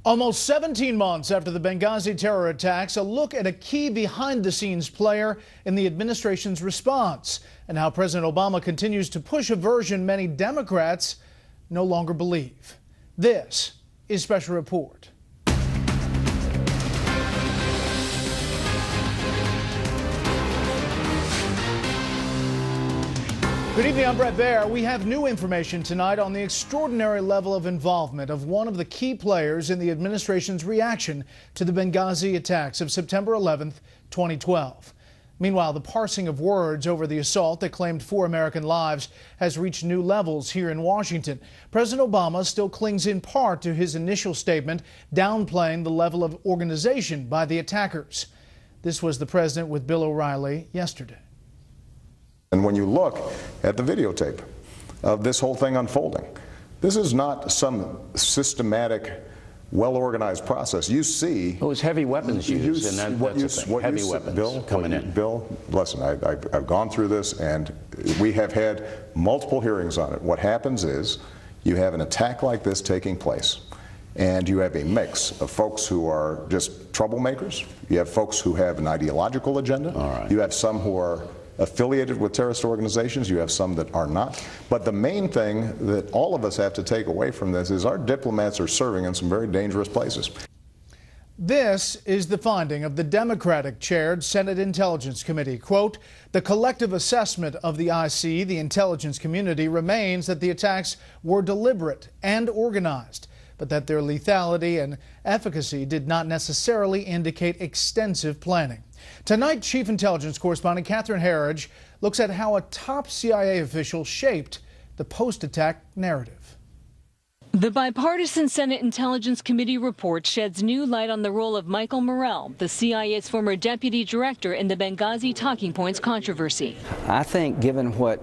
Almost 17 months after the Benghazi terror attacks, a look at a key behind-the-scenes player in the administration's response and how President Obama continues to push a version many Democrats no longer believe. This is Special Report. Good evening, I'm Brett Baer. We have new information tonight on the extraordinary level of involvement of one of the key players in the administration's reaction to the Benghazi attacks of September 11th, 2012. Meanwhile, the parsing of words over the assault that claimed 4 American lives has reached new levels here in Washington. President Obama still clings in part to his initial statement, downplaying the level of organization by the attackers. This was the president with Bill O'Reilly yesterday. And when you look at the videotape of this whole thing unfolding, this is not some systematic, well-organized process. You see... It was heavy weapons used, and that's heavy weapons coming in. Bill, listen, I've gone through this, and we have had multiple hearings on it. What happens is you have an attack like this taking place, and you have a mix of folks who are just troublemakers. You have folks who have an ideological agenda. All right. You have some who are affiliated with terrorist organizations. You have some that are not. But the main thing that all of us have to take away from this is our diplomats are serving in some very dangerous places. This is the finding of the Democratic-chaired Senate Intelligence Committee. Quote, the collective assessment of the IC, the intelligence community, remains that the attacks were deliberate and organized, but that their lethality and efficacy did not necessarily indicate extensive planning. Tonight, Chief Intelligence Correspondent Catherine Herridge looks at how a top CIA official shaped the post-attack narrative. The bipartisan Senate Intelligence Committee report sheds new light on the role of Michael Morrell, the CIA's former deputy director in the Benghazi talking points controversy. I think given what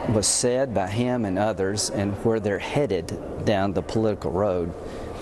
was said by him and others and where they're headed down the political road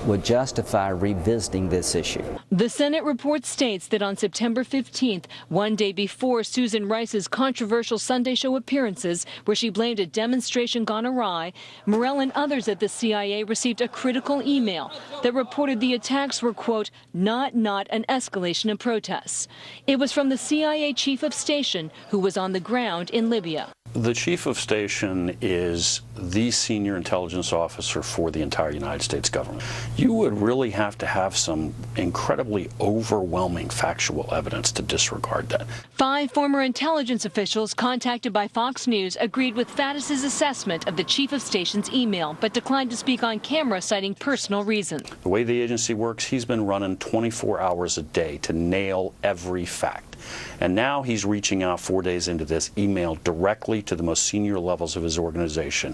would justify revisiting this issue. The Senate report states that on September 15th, one day before Susan Rice's controversial Sunday show appearances, where she blamed a demonstration gone awry, Morrell and others at the CIA received a critical email that reported the attacks were, quote, not an escalation of protests. It was from the CIA chief of station who was on the ground in Libya. The chief of station is the senior intelligence officer for the entire United States government. You would really have to have some incredibly overwhelming factual evidence to disregard that. 5 former intelligence officials contacted by Fox News agreed with Faddis's assessment of the chief of station's email, but declined to speak on camera, citing personal reasons. The way the agency works, he's been running 24 hours a day to nail every fact. And now he's reaching out 4 days into this email directly to the most senior levels of his organization,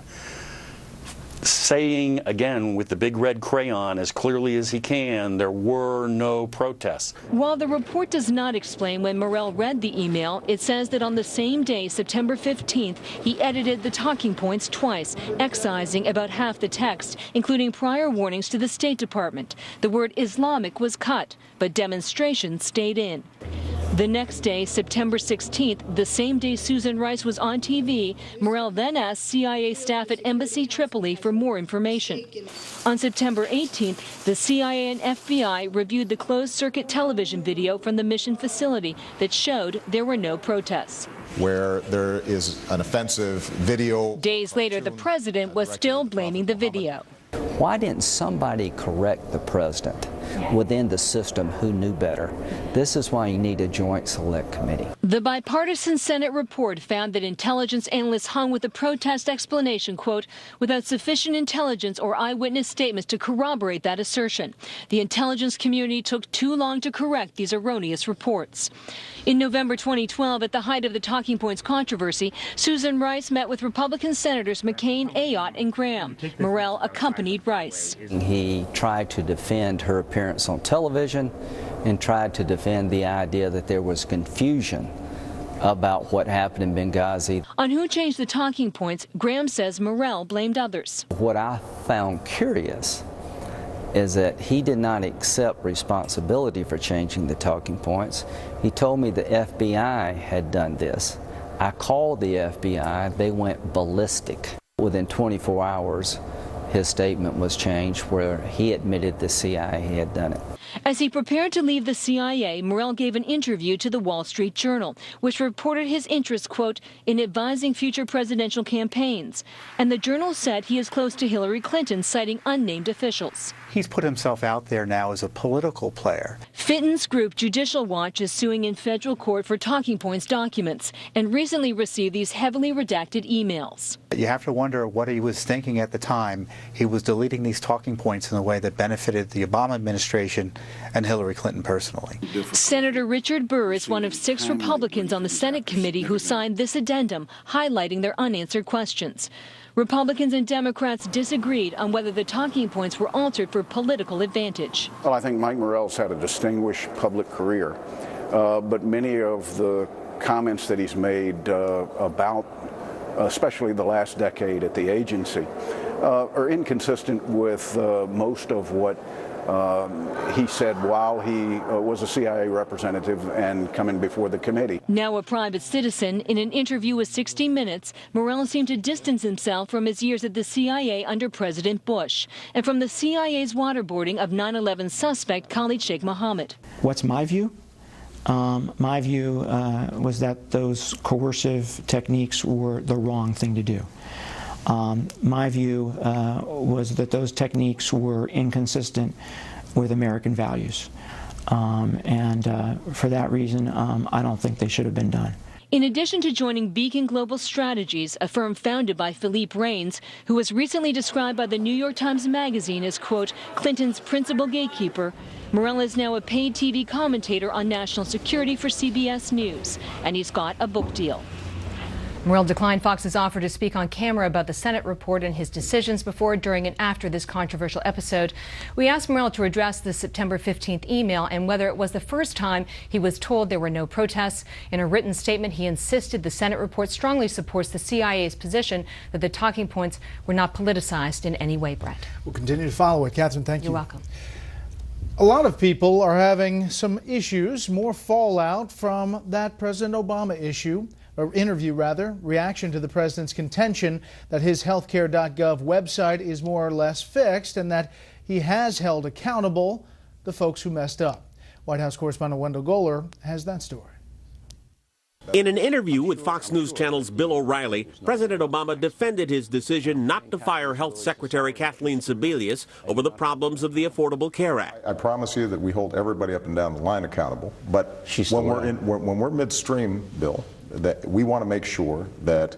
saying again with the big red crayon as clearly as he can, there were no protests. While the report does not explain when Morrell read the email, it says that on the same day, September 15th, he edited the talking points twice, excising about half the text, including prior warnings to the State Department. The word Islamic was cut, but demonstrations stayed in. The next day, September 16th, the same day Susan Rice was on TV, Morrell then asked CIA staff at Embassy Tripoli for more information. On September 18th, the CIA and FBI reviewed the closed-circuit television video from the mission facility that showed there were no protests. Where there is an offensive video. Days later, the president was still blaming the video. Why didn't somebody correct the president within the system who knew better? This is why you need a joint select committee. The bipartisan Senate report found that intelligence analysts hung with the protest explanation, quote, without sufficient intelligence or eyewitness statements to corroborate that assertion. The intelligence community took too long to correct these erroneous reports. In November 2012, at the height of the talking points controversy, Susan Rice met with Republican Senators McCain, Ayotte, and Graham. Morrell accompanied Rice. He tried to defend her appearance on television and tried to defend the idea that there was confusion about what happened in Benghazi. On who changed the talking points, Graham says Morrell blamed others. What I found curious is that he did not accept responsibility for changing the talking points. He told me the FBI had done this. I called the FBI. They went ballistic. Within 24 hours, his statement was changed where he admitted the CIA had done it. As he prepared to leave the CIA, Morell gave an interview to the Wall Street Journal, which reported his interest, quote, in advising future presidential campaigns. And the Journal said he is close to Hillary Clinton, citing unnamed officials. He's put himself out there now as a political player. Fitton's group Judicial Watch is suing in federal court for talking points documents and recently received these heavily redacted emails. You have to wonder what he was thinking at the time. He was deleting these talking points in a way that benefited the Obama administration and Hillary Clinton personally. Senator Richard Burr is one of 6 Republicans on the Senate committee who signed this addendum, highlighting their unanswered questions. Republicans and Democrats disagreed on whether the talking points were altered for political advantage. Well, I think Mike Morell's had a distinguished public career, but many of the comments that he's made about especially the last decade at the agency are inconsistent with most of what he said while he was a CIA representative and coming before the committee. Now a private citizen, in an interview with 60 Minutes, Morell seemed to distance himself from his years at the CIA under President Bush and from the CIA's waterboarding of 9/11 suspect Khalid Sheikh Mohammed. What's my view? My view was that those coercive techniques were the wrong thing to do. My view was that those techniques were inconsistent with American values. And for that reason, I don't think they should have been done. In addition to joining Beacon Global Strategies, a firm founded by Philippe Reines, who was recently described by the New York Times Magazine as, quote, Clinton's principal gatekeeper, Morell is now a paid TV commentator on national security for CBS News, and he's got a book deal. Morell declined Fox's offer to speak on camera about the Senate report and his decisions before, during, and after this controversial episode. We asked Morell to address the September 15th email and whether it was the first time he was told there were no protests. In a written statement, he insisted the Senate report strongly supports the CIA's position that the talking points were not politicized in any way, Brett. We'll continue to follow it. Catherine, thank you. You're welcome. A lot of people are having some issues, more fallout from that President Obama interview, reaction to the president's contention that his healthcare.gov website is more or less fixed and that he has held accountable the folks who messed up. White House correspondent Wendell Goler has that story. In an interview with Fox News Channel's Bill O'Reilly, President Obama defended his decision not to fire Health Secretary Kathleen Sebelius over the problems of the Affordable Care Act. I promise you that we hold everybody up and down the line accountable, but when we're midstream, Bill, that we want to make sure that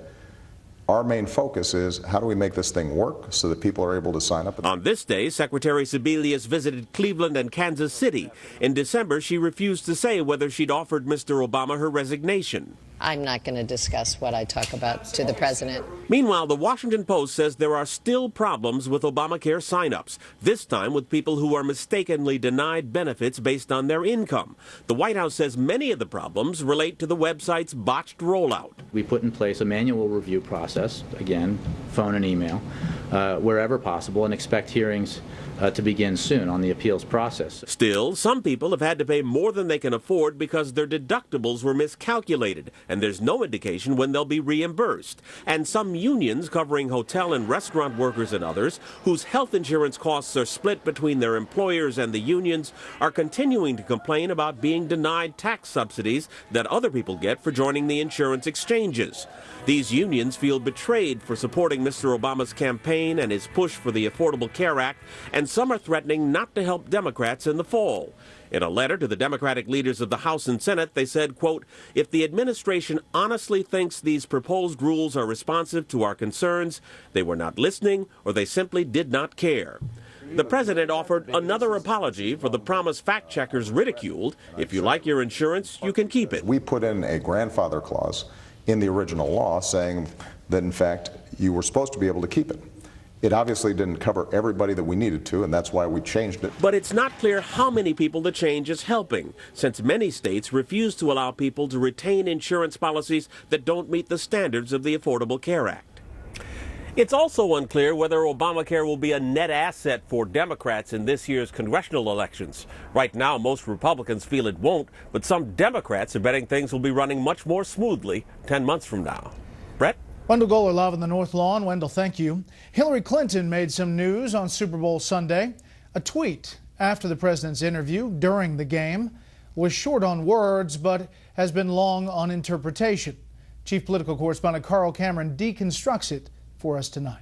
our main focus is how do we make this thing work so that people are able to sign up. On this day, Secretary Sebelius visited Cleveland and Kansas City. In December, she refused to say whether she'd offered Mr. Obama her resignation. I'm not going to discuss what I talk about to the president. Meanwhile, the Washington Post says there are still problems with Obamacare sign-ups, this time with people who are mistakenly denied benefits based on their income. The White House says many of the problems relate to the website's botched rollout. We put in place a manual review process, again, phone and email, wherever possible, and expect hearings to begin soon on the appeals process. Still, some people have had to pay more than they can afford because their deductibles were miscalculated, and there's no indication when they'll be reimbursed. And some unions covering hotel and restaurant workers and others, whose health insurance costs are split between their employers and the unions, are continuing to complain about being denied tax subsidies that other people get for joining the insurance exchanges. These unions feel betrayed for supporting Mr. Obama's campaign and his push for the Affordable Care Act, and some are threatening not to help Democrats in the fall. In a letter to the Democratic leaders of the House and Senate, they said, quote, if the administration honestly thinks these proposed rules are responsive to our concerns, they were not listening or they simply did not care. The president offered another apology for the promise fact-checkers ridiculed. If you like your insurance, you can keep it. We put in a grandfather clause in the original law saying that, in fact, you were supposed to be able to keep it. It obviously didn't cover everybody that we needed to, and that's why we changed it. But it's not clear how many people the change is helping, since many states refuse to allow people to retain insurance policies that don't meet the standards of the Affordable Care Act. It's also unclear whether Obamacare will be a net asset for Democrats in this year's congressional elections. Right now, most Republicans feel it won't, but some Democrats are betting things will be running much more smoothly 10 months from now. Brett? Wendell Goller live on the North Lawn. Wendell, thank you. Hillary Clinton made some news on Super Bowl Sunday. A tweet after the president's interview during the game was short on words, but has been long on interpretation. Chief political correspondent Carl Cameron deconstructs it for us tonight.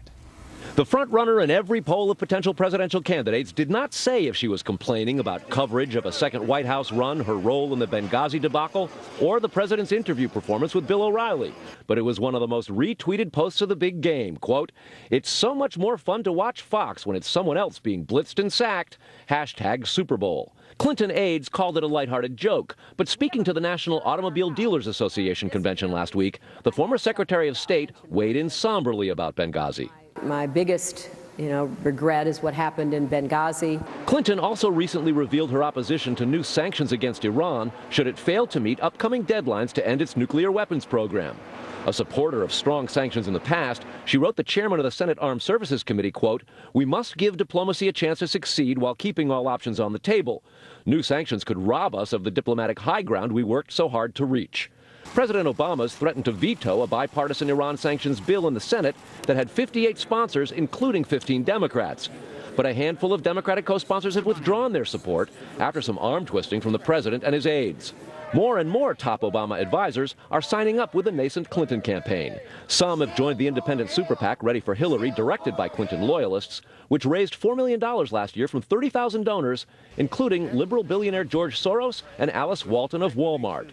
The front-runner in every poll of potential presidential candidates did not say if she was complaining about coverage of a second White House run, her role in the Benghazi debacle, or the president's interview performance with Bill O'Reilly. But it was one of the most retweeted posts of the big game. Quote, "It's so much more fun to watch Fox when it's someone else being blitzed and sacked. Hashtag Super Bowl." Clinton aides called it a lighthearted joke, but speaking to the National Automobile Dealers Association convention last week, the former Secretary of State weighed in somberly about Benghazi. My biggest, regret is what happened in Benghazi. Clinton also recently revealed her opposition to new sanctions against Iran should it fail to meet upcoming deadlines to end its nuclear weapons program. A supporter of strong sanctions in the past, she wrote the chairman of the Senate Armed Services Committee, quote, "We must give diplomacy a chance to succeed while keeping all options on the table. New sanctions could rob us of the diplomatic high ground we worked so hard to reach." President Obama's threatened to veto a bipartisan Iran sanctions bill in the Senate that had 58 sponsors, including 15 Democrats. But a handful of Democratic co-sponsors have withdrawn their support after some arm twisting from the president and his aides. More and more top Obama advisors are signing up with the nascent Clinton campaign. Some have joined the independent super PAC Ready for Hillary, directed by Clinton loyalists, which raised $4 million last year from 30,000 donors, including liberal billionaire George Soros and Alice Walton of Walmart.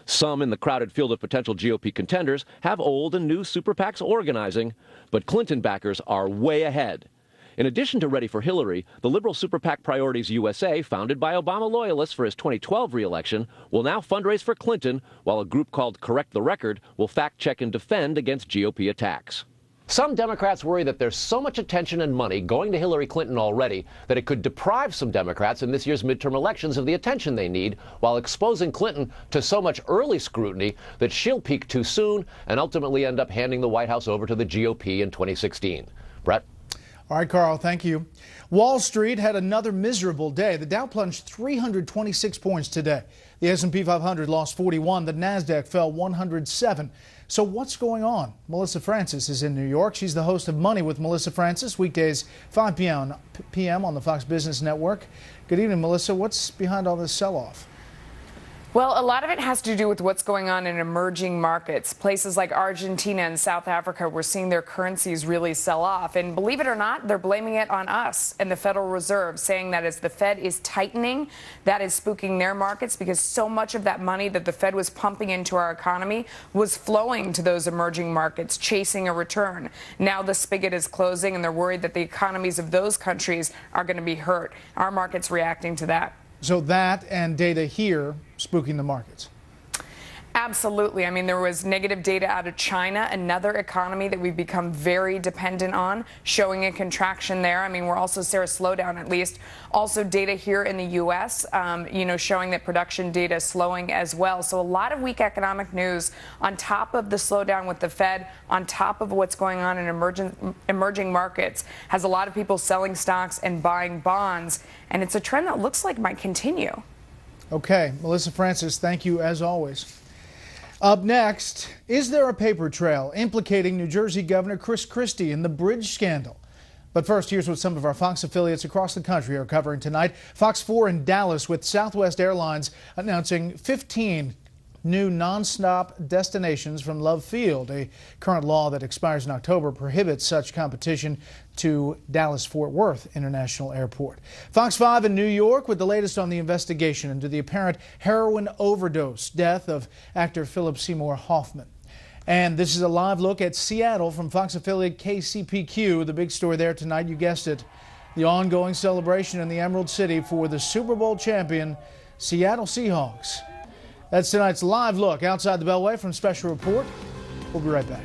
Some in the crowded field of potential GOP contenders have old and new super PACs organizing, but Clinton backers are way ahead. In addition to Ready for Hillary, the liberal super PAC Priorities USA, founded by Obama loyalists for his 2012 re-election, will now fundraise for Clinton, while a group called Correct the Record will fact-check and defend against GOP attacks. Some Democrats worry that there's so much attention and money going to Hillary Clinton already that it could deprive some Democrats in this year's midterm elections of the attention they need, while exposing Clinton to so much early scrutiny that she'll peak too soon and ultimately end up handing the White House over to the GOP in 2016. Brett? All right, Carl, thank you. Wall Street had another miserable day. The Dow plunged 326 points today. The S&P 500 lost 41. The Nasdaq fell 107. So what's going on? Melissa Francis is in New York. She's the host of Money with Melissa Francis, weekdays 5 p.m. on the Fox Business Network. Good evening, Melissa. What's behind all this sell-off? Well, a lot of it has to do with what's going on in emerging markets. Places like Argentina and South Africa, we're seeing their currencies really sell off. And believe it or not, they're blaming it on us and the Federal Reserve, saying that as the Fed is tightening, that is spooking their markets because so much of that money that the Fed was pumping into our economy was flowing to those emerging markets, chasing a return. Now the spigot is closing and they're worried that the economies of those countries are going to be hurt. Our market's reacting to that. So that and data here spooking the markets. Absolutely. I mean, there was negative data out of China, another economy that we've become very dependent on, showing a contraction there. I mean, we're also seeing a slowdown at least. Also data here in the U.S., showing that production data is slowing as well. So a lot of weak economic news on top of the slowdown with the Fed, on top of what's going on in emerging markets, has a lot of people selling stocks and buying bonds. And it's a trend that looks like might continue. Okay, Melissa Francis, thank you as always. Up next, is there a paper trail implicating New Jersey Governor Chris Christie in the bridge scandal? But first, here's what some of our Fox affiliates across the country are covering tonight. Fox 4 in Dallas with Southwest Airlines announcing 15 new nonstop destinations from Love Field. A current law that expires in October prohibits such competition to Dallas-Fort Worth International Airport. Fox 5 in New York with the latest on the investigation into the apparent heroin overdose death of actor Philip Seymour Hoffman. And this is a live look at Seattle from Fox affiliate KCPQ. The big story there tonight, you guessed it, the ongoing celebration in the Emerald City for the Super Bowl champion Seattle Seahawks. That's tonight's live look outside the Beltway from Special Report. We'll be right back.